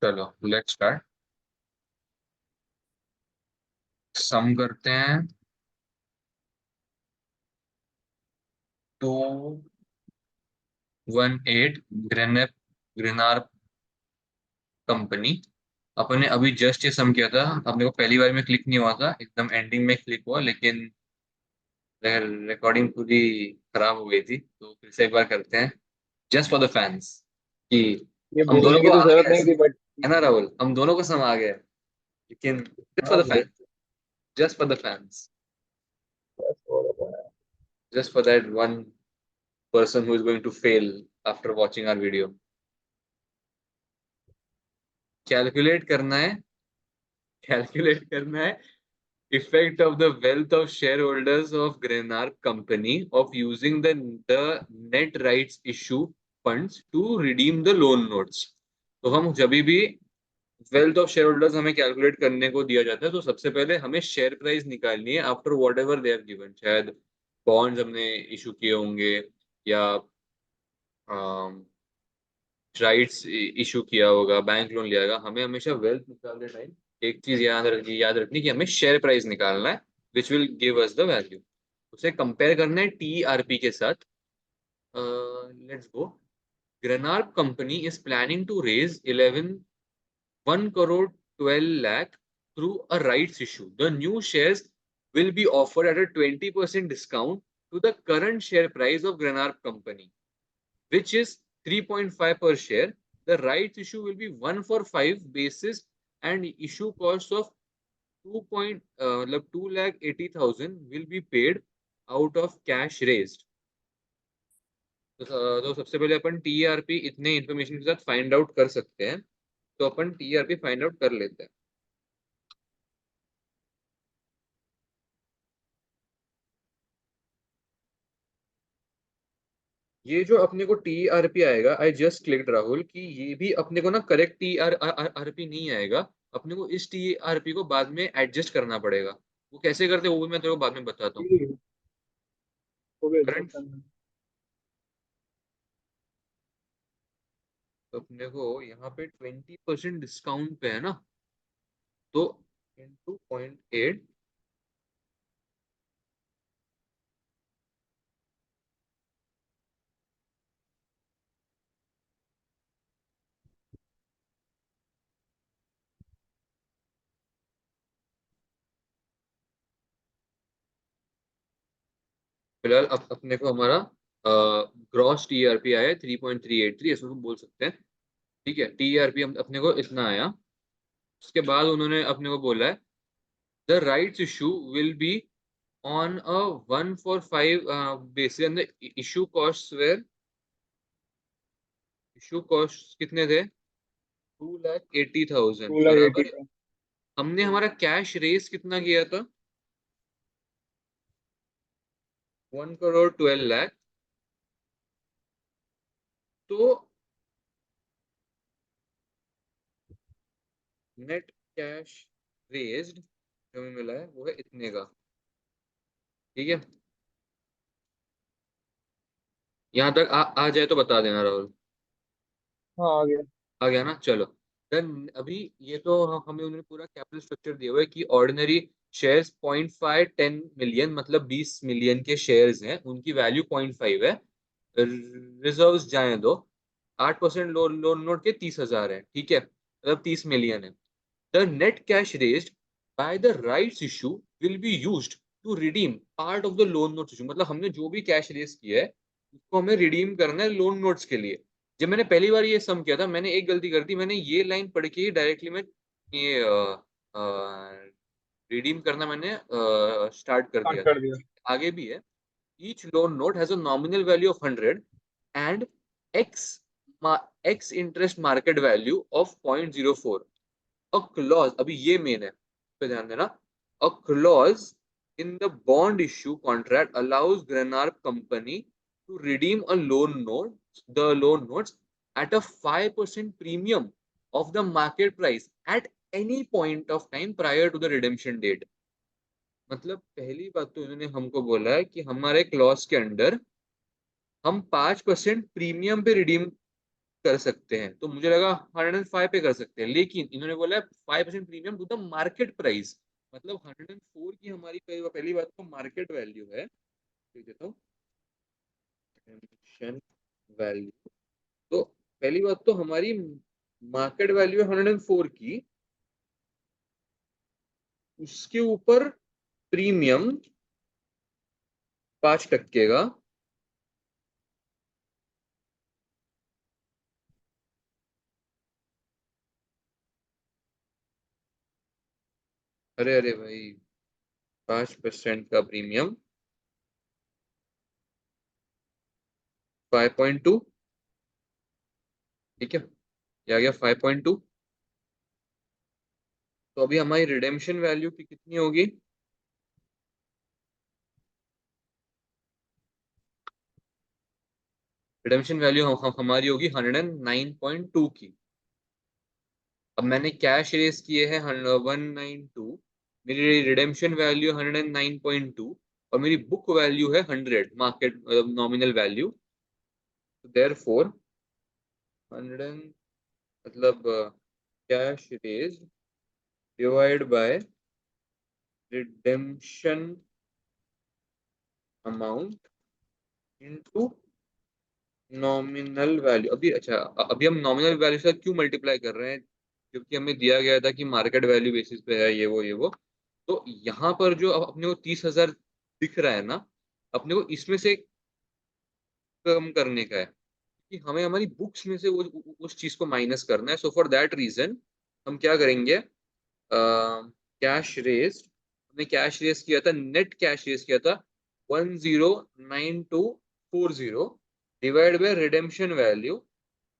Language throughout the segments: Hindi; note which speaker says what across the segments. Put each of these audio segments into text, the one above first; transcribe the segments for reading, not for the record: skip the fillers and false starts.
Speaker 1: चलो लेट्स स्टार्ट। सम करते हैं। 218 ग्रेनेप ग्रेनार कंपनी। अपने अभी जस्ट ये सम किया था। अपने को पहली बार में क्लिक नहीं हुआ था, एकदम एंडिंग में क्लिक हुआ, लेकिन रिकॉर्डिंग पूरी खराब हो गई थी, तो फिर से एक बार करते हैं जस्ट फॉर द फैंस कि
Speaker 2: ये
Speaker 1: हम दोनों
Speaker 2: बोलने
Speaker 1: को
Speaker 2: की तो
Speaker 1: आ
Speaker 2: जरूरत
Speaker 1: गया
Speaker 2: नहीं थी बट
Speaker 1: है ना राहुल, हम दोनों को सम आ गया है, लेकिन जस्ट फॉर
Speaker 2: हाँ
Speaker 1: द
Speaker 2: जी।
Speaker 1: Fans, just for the fans,
Speaker 2: बस हो रहा है।
Speaker 1: Just for that one person who is going to fail after watching our video. Calculate करना है, कैलकुलेट करना है effect of the wealth of shareholders of Grenar company of using the net rights issue funds to redeem the loan notes. तो हम जब भी वेल्थ ऑफ शेयर होल्डर्स हमें कैलकुलेट करने को दिया जाता है, तो सबसे पहले हमें शेयर प्राइस निकालनी है after what ever they have given. शायद बॉन्ड्स हमने इशू किए होंगे, या राइट्स इशू किया होगा, बैंक लोन लिया होगा। हमें हमेशा वेल्थ निकालते टाइम एक चीज याद रखनी कि हमें शेयर प्राइस निकालना है, which will give us the value. उसे कंपेयर करना है टीआरपी के साथ। Let's go. Grenark company is planning to raise 1 crore 12 lakh through a rights issue. The new shares will be offered at a 20% discount to the current share price of Granarp company, which is 3.5 per share. The rights issue will be 1 for 5 basis and issue cost of 2 lakh 80,000 will be paid out of cash raised. तो सबसे पहले अपन टीआरपी इतने इंफॉर्मेशन के साथ फाइंड आउट कर सकते हैं, तो अपन टीआरपी फाइंड आउट कर लेते हैं। ये जो अपने को टीआरपी आएगा, आई जस्ट क्लिक्ड राहुल, कि ये भी अपने को ना करेक्ट टीआरपी नहीं आएगा। अपने को इस टीआरपी को बाद में एडजस्ट करना पड़ेगा। वो कैसे करते हैं वो भी मैं तेरे को बाद में बताता हूँ।
Speaker 2: ठीक, वो भी एडजस्ट
Speaker 1: करंट
Speaker 2: करना है।
Speaker 1: अपने को यहाँ पे 20% डिस्काउंट पे है ना, तो इंटू 0.8। फिलहाल अपने को हमारा ग्रॉस टीआरपी आया 3.383, ऐसा तो बोल सकते हैं। ठीक है, टीआरपी अपने को इतना आया। उसके बाद उन्होंने अपने को बोला है the rights issue will B on a 1 for 5 basis, and the issue costs were, issue cost कितने थे? 2,80,000
Speaker 2: टू लाख एटी
Speaker 1: बराबर।
Speaker 2: का।
Speaker 1: हमने हमारा कैश रेस कितना किया था? 1 crore 12 lakh। तो नेट कैश रेज्ड जो हमें मिला है वो है इतने का। ठीक है, यहाँ तक आ जाए तो बता देना राहुल।
Speaker 2: हाँ आ गया।
Speaker 1: आ गया ना, चलो। देन अभी ये तो हमें उन्होंने पूरा कैपिटल स्ट्रक्चर दिया हुआ है कि ऑर्डिनरी शेयर्स 0.510 मिलियन, मतलब 20 मिलियन के शेयर्स हैं, उनकी वैल्यू 0.5 है। रिजर्व्स जाए दो, 8% लोन नोट के 30,000 है, ठीक है, मतलब 30 मिलियन है। The net cash raised by the rights issue will be used to redeem part of the loan notes issue. मतलब हमने जो भी कैश रेज किया है उसको हमें रिडीम करना है लोन नोट्स के लिए। जब मैंने पहली बार ये सम किया था, मैंने एक गलती कर दी, मैंने ये लाइन पढ़ के ही डायरेक्टली मैं ये रिडीम करना मैंने स्टार्ट कर
Speaker 2: स्टार्ट
Speaker 1: दिया था।
Speaker 2: कर दिया।
Speaker 1: आगे भी है, each loan note has a nominal value of 100 and x x interest market value of 0.04। A clause, अभी ये मेन है, पे ध्यान देना। A clause in the bond issue contract allows Granarp company to redeem a loan note, the loan notes at a 5% premium of the market price at any point of time prior to the redemption date। मतलब पहली बात तो इन्होंने हमको बोला है कि हमारे क्लॉज के अंडर हम 5% प्रीमियम पे रिडीम कर सकते हैं, तो मुझे लगा 105 पे कर सकते हैं, लेकिन इन्होंने बोला 5% premium to the market price. मतलब 104 की हमारी पहली बात तो मार्केट वैल्यू है, ठीक है, तो redemption वैल्यू, तो पहली बात तो हमारी मार्केट वैल्यू है 104 की, उसके ऊपर प्रीमियम 5% का। अरे अरे भाई, 5% का प्रीमियम 5.2, ठीक है, ये आ गया 5.2। तो अभी हमारी रिडेम्पशन वैल्यू की कितनी होगी? रिडेम्पशन वैल्यू हमारी होगी 109.2 की। अब मैंने कैश रेस किए हैं 192, मेरी रिडेम्पशन वैल्यू 109.2, और मेरी बुक वैल्यू है 100, market nominal value. Therefore 100, मतलब cash raise divide by redemption amount into nominal value. अभी अच्छा, अभी हम नॉमिनल वैल्यू से क्यों मल्टीप्लाई कर रहे हैं? क्योंकि हमें दिया गया था कि मार्केट वैल्यू बेसिस पे है ये वो। तो यहाँ पर जो अब अपने को 30,000 दिख रहा है ना, अपने को इसमें से कम करने का है, कि हमें हमारी बुक्स में से वो उस चीज को माइनस करना है। सो फॉर दैट रीजन हम क्या करेंगे, कैश रेज, हमने कैश रेज किया था, नेट कैश रेज किया था 109240 divide by redemption value.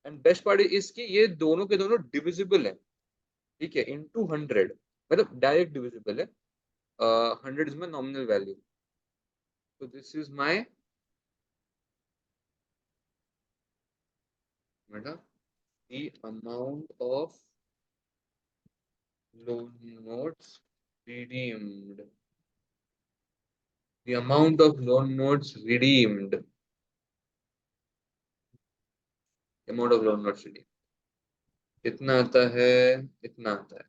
Speaker 1: And best part is कि ये दोनों के दोनों डिविजिबल है, ठीक है, इनटू 100, मतलब डायरेक्ट डिविजिबल है। 100 is my nominal value, so this is my, मतलब, the amount of loan notes redeemed, the amount of loan notes redeemed, amount of loan notes redeemed कितना आता है? इतना आता है।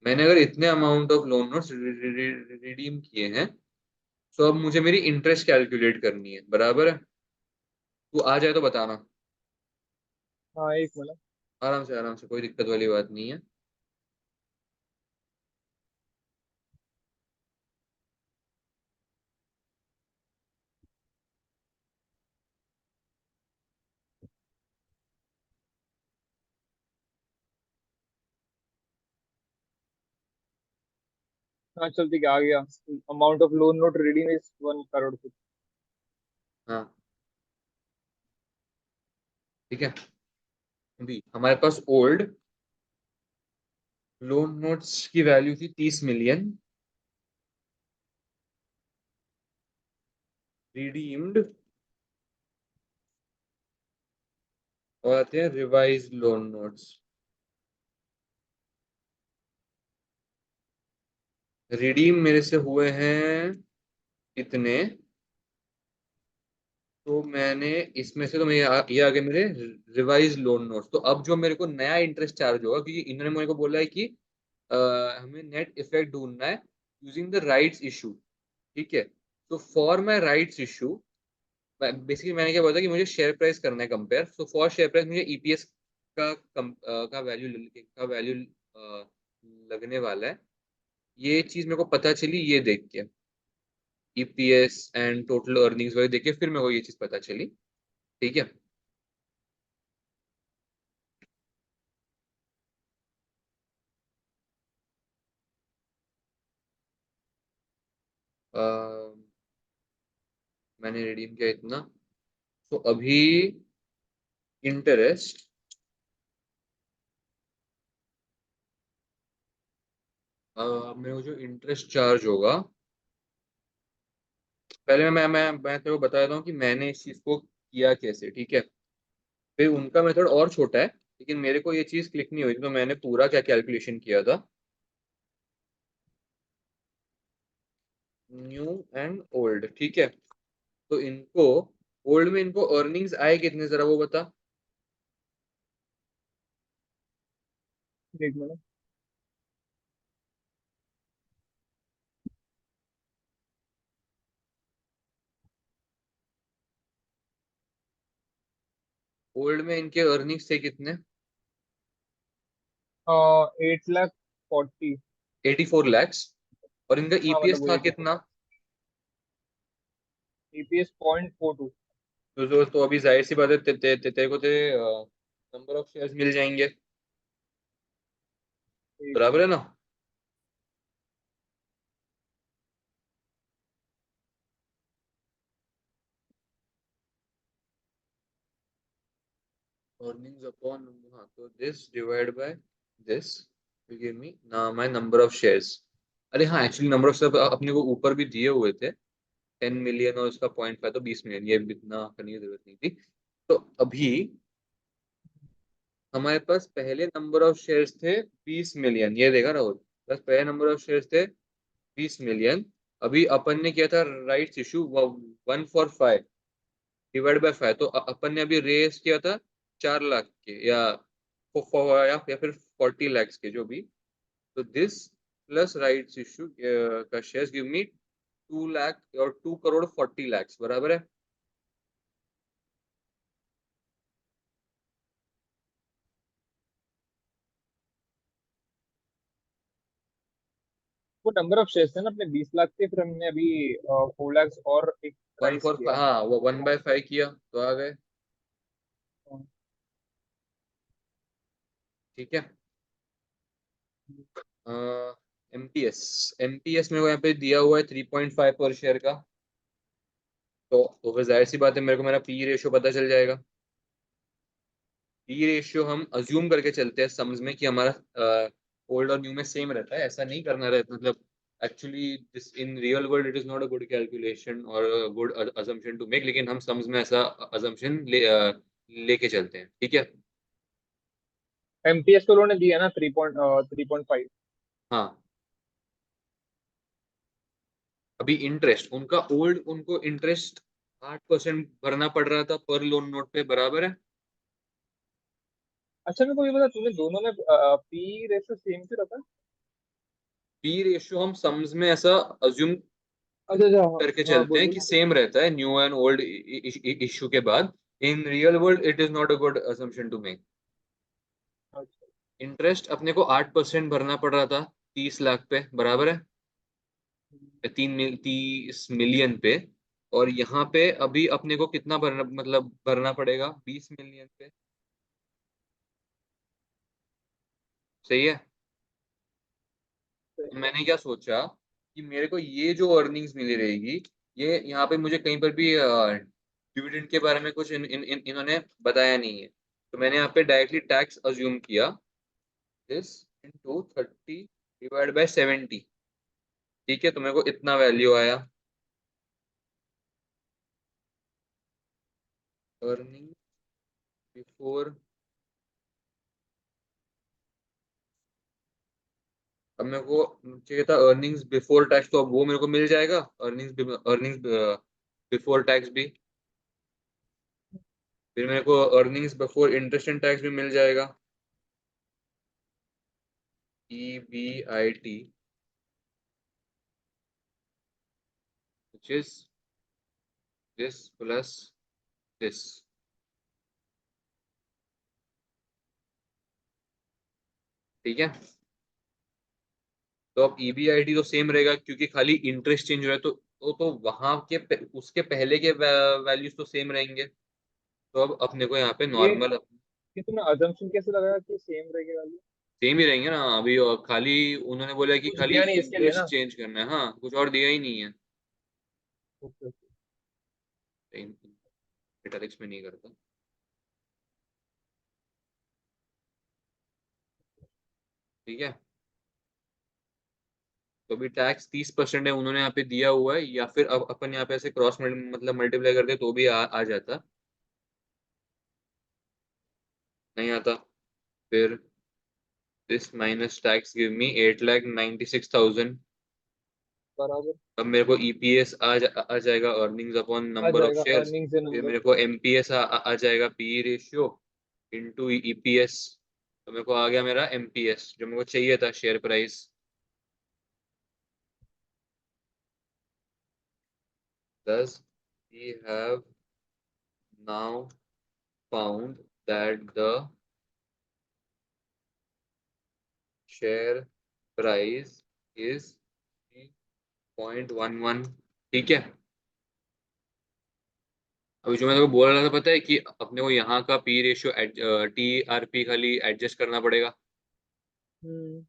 Speaker 1: मैंने अगर इतने amount of loan notes redeem किए हैं, तो अब मुझे मेरी इंटरेस्ट कैलकुलेट करनी है, बराबर है? तू आ जाए तो बताना।
Speaker 2: हाँ, एक मिनट।
Speaker 1: आराम से, कोई दिक्कत वाली बात नहीं है।
Speaker 2: हाँ चल ठीक है, आ गया। Amount of loan note reading is 1 crore कुछ।
Speaker 1: हाँ, ठीक है। अभी हमारे पास ओल्ड लोन नोट्स की वैल्यू थी 30 मिलियन, रिडीम्ड, और आते हैं रिवाइज लोन नोट्स। रिडीम मेरे से हुए हैं इतने, तो मैंने इसमें से, तो मैं ये आ गए मेरे रिवाइज लोन नोट्स। तो अब जो मेरे को नया इंटरेस्ट चार्ज होगा, क्योंकि इन्होंने मेरे को बोला है कि अ, हमें नेट इफेक्ट ढूंढना है यूजिंग द राइट्स इशू, ठीक है। तो for my rights issue, basically मैंने क्या बोला था कि मुझे शेयर प्राइस करना है compare. So for share price मुझे ईपीएस का वैल्यू लगने वाला है। ये चीज मेरे को पता चली ये देख के, ईपीएस एंड टोटल अर्निंग्स वगैरह देख के, फिर मेरे को ये चीज पता चली, ठीक है। अ, मैंने रिडीम किया इतना, तो अभी इंटरेस्ट, मेरे को जो इंटरेस्ट चार्ज होगा, पहले मैं तेरे को बता देता हूँ कि मैंने इस चीज को किया कैसे, ठीक है। फिर उनका मेथड और छोटा है, लेकिन मेरे को ये चीज क्लिक नहीं हुई, तो मैंने पूरा क्या कैलकुलेशन किया था, न्यू एंड ओल्ड, ठीक है। तो इनको, ओल्ड में इनको अर्निंग्स आए कितने, जरा वो बता।
Speaker 2: एक मिनट।
Speaker 1: ओल्ड में इनके अर्निंग्स थे कितने?
Speaker 2: 8 लाख 40।
Speaker 1: 84 lakhs। और इनका
Speaker 2: हाँ मतलब
Speaker 1: ईपीएस
Speaker 2: वो
Speaker 1: था
Speaker 2: 84।
Speaker 1: कितना?
Speaker 2: EPS 0.42।
Speaker 1: तो अभी जाहिर सी बात है तेरे को तेरे नंबर ऑफ शेयर्स मिल जाएंगे।
Speaker 2: एक
Speaker 1: बराबर है
Speaker 2: मिनट।
Speaker 1: ना? अर्निंग्स अपॉन, हाँ, तो this divide by this will give me ना माय नंबर ऑफ शेयर्स। अरे हाँ, एक्चुअली नंबर ऑफ शेयर अपने को ऊपर भी दिए हुए थे, 10 million और उसका 0.5, तो 20 million, ये भी इतना करने की जरूरत नहीं थी। तो अभी हमारे पास पहले नंबर ऑफ शेयर्स थे 20 million, ये देखा राहुल, बस पहले नंबर ऑफ शेयर्स थे 20 million। अभी अपन ने किया था राइट्स इशू 1/5 डिवाइड बाय 5, तो अपन ने अभी रेस किया था 4 लाख के, या या फिर 40 lakhs के जो भी। तो दिस प्लस राइट्स इशू का शेयर्स गिव मी 2 लाख और 2 करोड़ 40 lakhs, बराबर है।
Speaker 2: वो नंबर ऑफ शेयर्स थे ना अपने 20 लाख के, फिर हमने अभी 4 लाख और एक
Speaker 1: वन
Speaker 2: राइज
Speaker 1: फॉर
Speaker 2: किया।
Speaker 1: हाँ, वो वन
Speaker 2: तो
Speaker 1: बाय फाइव किया तो आ गए। ठीक है। एमटीएस, एमटीएस मेरे को यहाँ पे दिया हुआ है 3.5 पर शेयर का। तो फिर जाहिर सी बात है, मेरे को मेरा पी रेशियो पता चल जाएगा। पी रेशियो हम अज्यूम करके चलते हैं सम्स में कि हमारा ओल्ड और न्यू में सेम रहता है, ऐसा नहीं करना रहता, मतलब actually this in real world it is not a good calculation और गुड अजम्पशन टू मेक, लेकिन हम सम्स में ऐसा अजम्पशन लेके चलते हैं, ठीक है।
Speaker 2: MTS को उन्होंने दिया ना 3.5।
Speaker 1: हाँ, अभी इंटरेस्ट उनका ओल्ड, उनको इंटरेस्ट 8% भरना पड़ रहा था पर लोन नोट पे, बराबर है।
Speaker 2: अच्छा मेरे को ये बता, तूने दोनों में P रेशो सेम क्यों रखा?
Speaker 1: पी रेशियो हम सम्स में ऐसा अज्यूम
Speaker 2: अच्छा अच्छा, हाँ
Speaker 1: करके
Speaker 2: हाँ,
Speaker 1: चलते
Speaker 2: बोल
Speaker 1: हैं
Speaker 2: बोल।
Speaker 1: कि सेम रहता है न्यू एंड ओल्ड इशू के बाद। In real world it is not a good assumption to make.
Speaker 2: अच्छा।
Speaker 1: इंटरेस्ट अपने को 8% भरना पड़ रहा था 30 लाख पे, बराबर है, 30 मिलियन पे। और यहाँ पे अभी अपने को कितना भरना, मतलब भरना पड़ेगा 20 मिलियन पे। सही है। तो मैंने क्या सोचा कि मेरे को ये जो अर्निंग्स मिली रहेगी, ये यहाँ पे मुझे कहीं पर भी डिविडेंड के बारे में कुछ इन्होंने बताया नहीं है, तो मैंने यहाँ पे डायरेक्टली टैक्स अज्यूम किया, दिस इनटू 30 डिवाइड बाय 70। ठीक है, तो मेरे को इतना वैल्यू आया अर्निंग बिफोर। अब मेरे को चाहिए था अर्निंग्स बिफोर टैक्स, तो अब वो मेरे को मिल जाएगा, अर्निंग्स बिफोर टैक्स भी। फिर मेरे को earnings before interest and tax भी मिल जाएगा, EBIT, which is this plus this। ठीक है। तो अब EBIT तो सेम रहेगा क्योंकि खाली इंटरेस्ट चेंज हो रहा है, तो वहां के उसके पहले के वैल्यूज तो सेम रहेंगे। तो अब अपने को यहाँ पे
Speaker 2: ये
Speaker 1: नॉर्मल
Speaker 2: ये तूने अजम्पशन कैसे लगाया कि सेम रहेगा वाली?
Speaker 1: सेम ही रहेंगे ना अभी, और खाली उन्होंने बोला कि
Speaker 2: कुछ
Speaker 1: खाली
Speaker 2: दिया नहीं इसके लिए
Speaker 1: इंटरेस्ट
Speaker 2: ना?
Speaker 1: चेंज करना है, हाँ, कुछ और दिया ही नहीं है।
Speaker 2: Okay okay.
Speaker 1: इटैलिक्स में नहीं करता। ठीक है। तो अभी टैक्स 30% है उन्होंने यहाँ पे दिया हुआ है, या फिर अब अपन यहाँ पे ऐसे क्रॉस मतलब मल्टीप्लाई करते तो भी आ जाता, नहीं आता। फिर this minus tax give me 8,96,000।
Speaker 2: बराबर।
Speaker 1: अब मेरे को ईपीएस आ जाएगा, अर्निंग्स अपॉन
Speaker 2: आ
Speaker 1: नंबर ऑफ
Speaker 2: जाएगा
Speaker 1: शेयर्स।
Speaker 2: अर्निंग से
Speaker 1: फिर
Speaker 2: नंबर।
Speaker 1: मेरे को एमपीएस आ जाएगा, पी रेशियो इंटू ईपीएस। तो मेरे को आ गया मेरा एमपीएस जो मेरे को चाहिए था, share price. Thus, we have now found that the share price is 3.11। ठीक है। अभी जो मैं तेको बोल रहा था पता है कि अपने को यहाँ का पी रेशियो टीआरपी खाली एडजस्ट करना पड़ेगा।
Speaker 2: हम्म।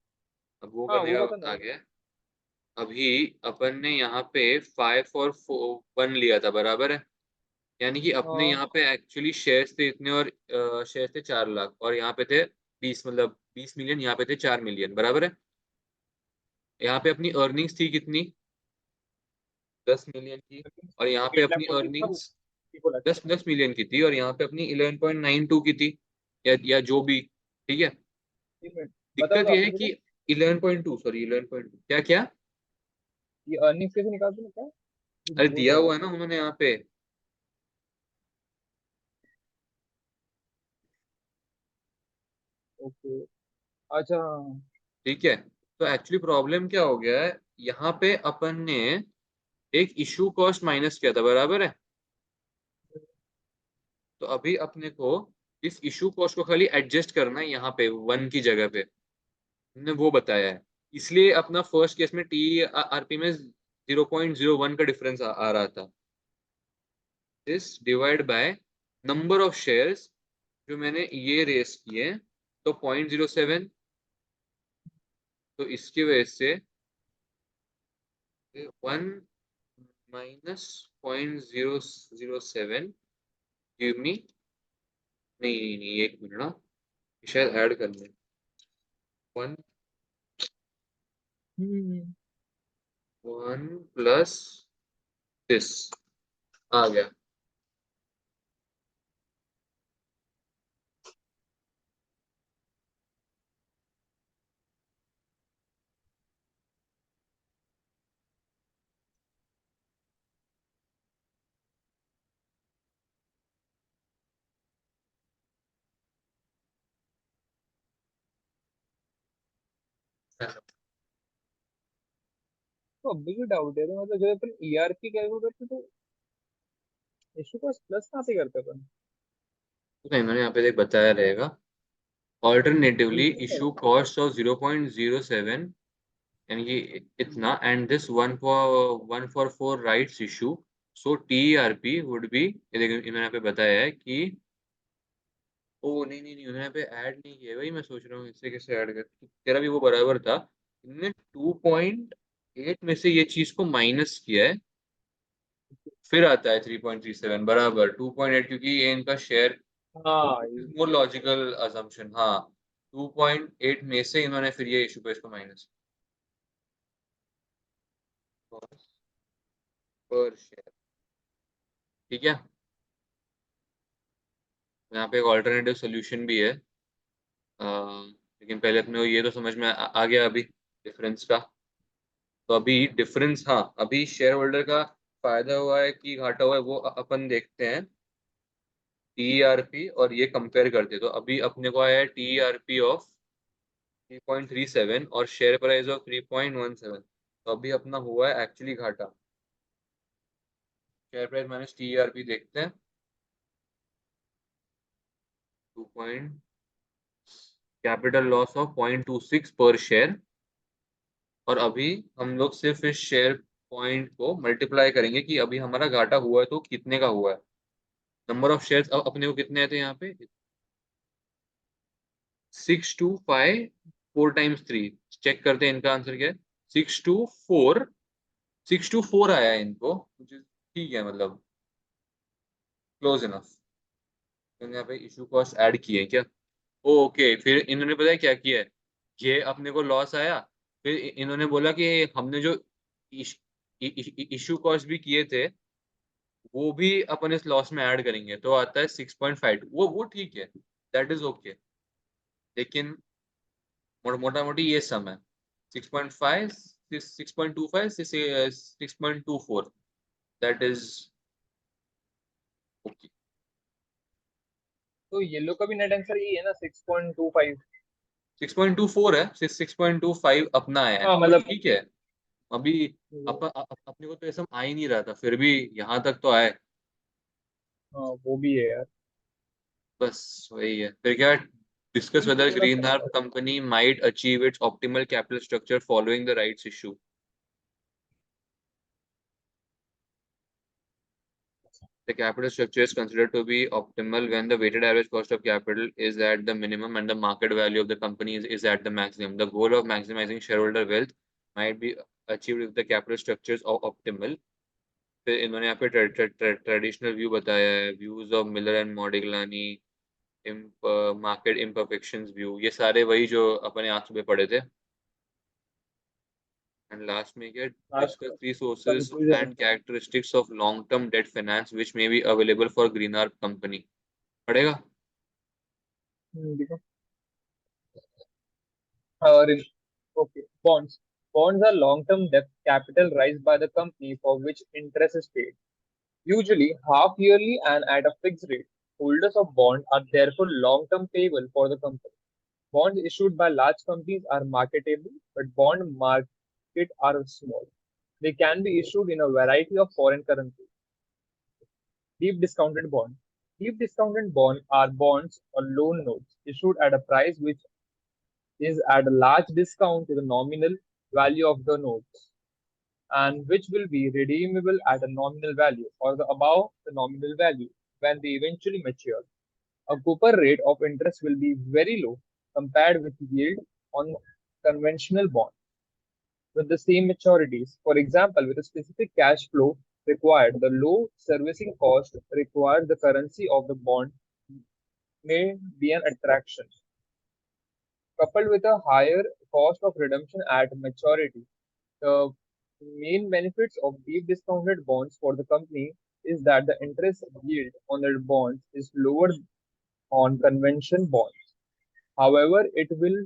Speaker 1: अब वो
Speaker 2: हाँ,
Speaker 1: करने
Speaker 2: वो
Speaker 1: का
Speaker 2: पता
Speaker 1: वक्त आ
Speaker 2: नहीं।
Speaker 1: गया है। अभी अपन ने यहाँ पे 5 और 1 लिया था, बराबर है। यानी कि अपने
Speaker 2: हाँ।
Speaker 1: यहाँ पे एक्चुअली शेयर्स थे इतने, और शेयर्स थे 4 लाख, और यहाँ पे थे 20, मतलब 20 मिलियन, यहाँ पे थे 4 मिलियन, बराबर है। यहाँ पे अपनी अर्निंग्स थी कितनी, 10 मिलियन की। और यहाँ पे
Speaker 2: एट लाख
Speaker 1: अपनी
Speaker 2: फोर्टी था वो,
Speaker 1: अर्निंग्स
Speaker 2: बोला था।
Speaker 1: 10 10 मिलियन की थी, और यहाँ पे अपनी 11.92 की थी, या जो भी। ठीक है।
Speaker 2: 3 मिनट। बताओ
Speaker 1: दिक्कत
Speaker 2: तो
Speaker 1: ये है
Speaker 2: वापस
Speaker 1: कि
Speaker 2: से।
Speaker 1: 11.2, सॉरी 11.2, क्या क्या।
Speaker 2: ये अर्निंग्स कैसे निकालते हैं क्या? कुछ
Speaker 1: अरे
Speaker 2: बोल
Speaker 1: दिया
Speaker 2: रहा
Speaker 1: हुआ
Speaker 2: था।
Speaker 1: है ना उन्होंने यहाँ पे।
Speaker 2: ओके। अच्छा, हाँ।
Speaker 1: ठीक है। तो एक्चुअली प्रॉब्लम क्या हो गया है, यहाँ पे अपन ने एक इशू कॉस्ट माइनस किया था, बराबर है। तो अभी अपने को इस इशू कॉस्ट को खाली एडजस्ट करना है यहाँ पे 1 की जगह पे, हमने वो बताया है। इसलिए अपना फर्स्ट केस में टी आरपी में 0.01 का डिफरेंस आ रहा था। इस divide by number of shares जो मैंने ये रेस किए, तो 0.07। तो इसकी वजह से 1 - 0.007 गिव मी, नहीं नहीं नहीं, एक मिनट ना, शायद ऐड कर ले। 1
Speaker 2: हम्म।
Speaker 1: 1 प्लस दिस आ गया।
Speaker 2: तो अभी भी डाउट है, तो मतलब जब अपन ईआरपी कैलकुलेट करते तो इशू को प्लस कहाँ से करते अपन?
Speaker 1: तो इन्होंने यहाँ पे देख बताया रहेगा, ऑल्टरनेटिवली
Speaker 2: बिल्कुल है।
Speaker 1: इशू कॉस्ट ऑफ 0.07, यानी कि इतना, and this one for rights issue. So TRP would be, ये देखो इन्होंने यहाँ पे बताया है कि, ओ नहीं नहीं नहीं, उन्होंने यहाँ पे ऐड नहीं किया है। वही मैं सोच रहा हूँ इससे कैसे ऐड कर, तेरा भी वो बराबर था। इन्होंने 2.8 में से ये चीज को माइनस किया है, फिर आता है 3.37, बराबर 2.8, क्योंकि ये इनका शेयर।
Speaker 2: हाँ,
Speaker 1: मोर लॉजिकल अजम्पशन, हाँ। 2.8 में से इन्होंने फिर ये इशू पे इसको माइनस पर शेयर। ठीक है। यहाँ पे एक ऑल्टरनेटिव सोल्यूशन भी है, लेकिन पहले अपने को ये तो समझ में आ गया अभी डिफरेंस का। तो अभी डिफरेंस, हाँ, अभी शेयर होल्डर का फायदा हुआ है कि घाटा हुआ है, वो अपन देखते हैं। टीआरपी और ये कंपेयर करते हैं, तो अभी अपने को आया है टीआरपी ऑफ 3.37 और शेयर प्राइस ऑफ 3.17। तो अभी अपना हुआ है एक्चुअली घाटा। शेयर प्राइस माइनस टीआरपी देखते हैं। 2 पॉइंट, कैपिटल लॉस ऑफ 0.26 पर शेयर। और अभी हम लोग सिर्फ इस शेयर पॉइंट को मल्टीप्लाई करेंगे कि अभी हमारा घाटा हुआ है तो कितने का हुआ है। नंबर ऑफ शेयर्स अब अपने को कितने आए थे यहाँ पे, 625, 4 × 3। चेक करते हैं इनका आंसर क्या है। 624, 624 आया है इनको, ठीक है, मतलब क्लोज इनफ। मैंने यहाँ पे इशू कॉस्ट ऐड किए क्या। ओके, फिर इन्होंने पता है क्या किया है, ये अपने को लॉस आया, फिर इन्होंने बोला कि हमने जो इशू कॉस्ट भी किए थे वो भी अपन इस लॉस में ऐड करेंगे, तो आता है 6.5। वो ठीक है, दैट इज ओके। लेकिन मोटा मोटी ये सम है, 6.5, 6.25, 6.24, दैट इज ओके।
Speaker 2: तो ये लोग का भी नेट आंसर यही है ना, 6.25?
Speaker 1: 6.24 है, 6.25 अपना है,
Speaker 2: हाँ
Speaker 1: तो
Speaker 2: मतलब
Speaker 1: ठीक है। अभी अपने को तो ये सब आ ही नहीं रहा था, फिर भी यहाँ तक तो आए।
Speaker 2: हाँ वो भी है यार।
Speaker 1: बस वही है, फिर क्या, डिस्कस वेदर
Speaker 2: थोड़ा सा
Speaker 1: green harp company might achieve it's optimal capital structure following the rights issue. The capital structure is considered to be optimal when the weighted average cost of capital is at the minimum and the market value of the company is at the maximum. The goal of maximizing shareholder wealth might be achieved if the capital structures are optimal. फिर इन्होंने यहाँ पे ट्रेडिशनल व्यू बताया है, views of Miller and Modigliani, market imperfections view, ये सारे वही जो अपने आज सुबह पढ़े थे। एंड लास्ट में क्या,
Speaker 2: last
Speaker 1: discuss three sources
Speaker 2: conclusion.
Speaker 1: And characteristics of long term debt finance which may be available for green arc company. पढ़ेगा?
Speaker 2: देखो और okay, bonds. Bonds are long-term debt capital raised by the company for which interest is paid, usually half yearly and at a fixed rate. Holders of bond are therefore long-term payable for the company. Bonds issued by large companies are marketable, but bond market are small. They can be issued in a variety of foreign currencies. Deep discounted bond. Deep discounted bond are bonds or loan notes issued at a price which is at a large discount to the nominal value of the notes and which will be redeemable at a nominal value or above the nominal value when they eventually mature. A coupon rate of interest will be very low compared with yield on conventional bonds with the same maturities. For example, with a specific cash flow required, the low servicing cost required the currency of the bond may be an attraction. Coupled with a higher cost of redemption at maturity, the main benefits of deep discounted bonds for the company is that the interest yield on their bonds is lower on conventional bonds. However, it will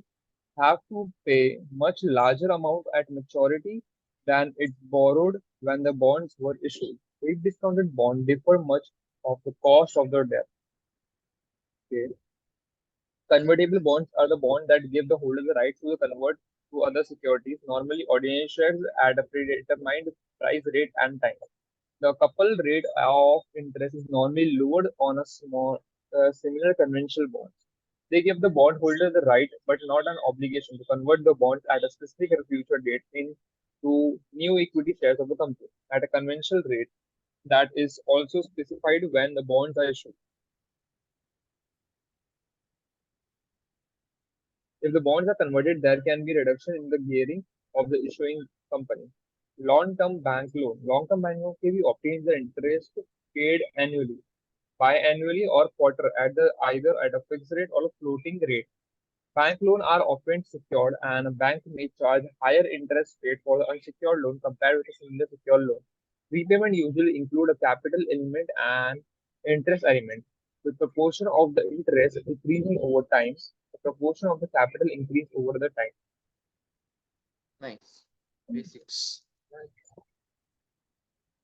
Speaker 2: have to pay much larger amount at maturity than it borrowed when the bonds were issued. Deep discounted bonds differ much of the cost of their debt. Okay. Convertible bonds are the bonds that give the holder the right to convert to other securities, normally ordinary shares at a predetermined price rate and time. The coupled rate of interest is normally lowered on a small, similar conventional bonds. They give the bondholder the right, but not an obligation, to convert the bonds at a specific future date into new equity shares of the company at a conventional rate that is also specified when the bonds are issued. If the bonds are converted, there can be reduction in the gearing of the issuing company. Long-term bank loan. Long-term bank loan can be obtained the interest paid annually, biannually, or quarter at the either at a fixed rate or a floating rate. Bank loan are often secured, and a bank may charge higher interest rate for the unsecured loan compared with a similar secured loan. Repayment usually include a capital element and interest element. The proportion of the interest increasing over time, the proportion of the capital increase over the time.
Speaker 1: Nice. Basics.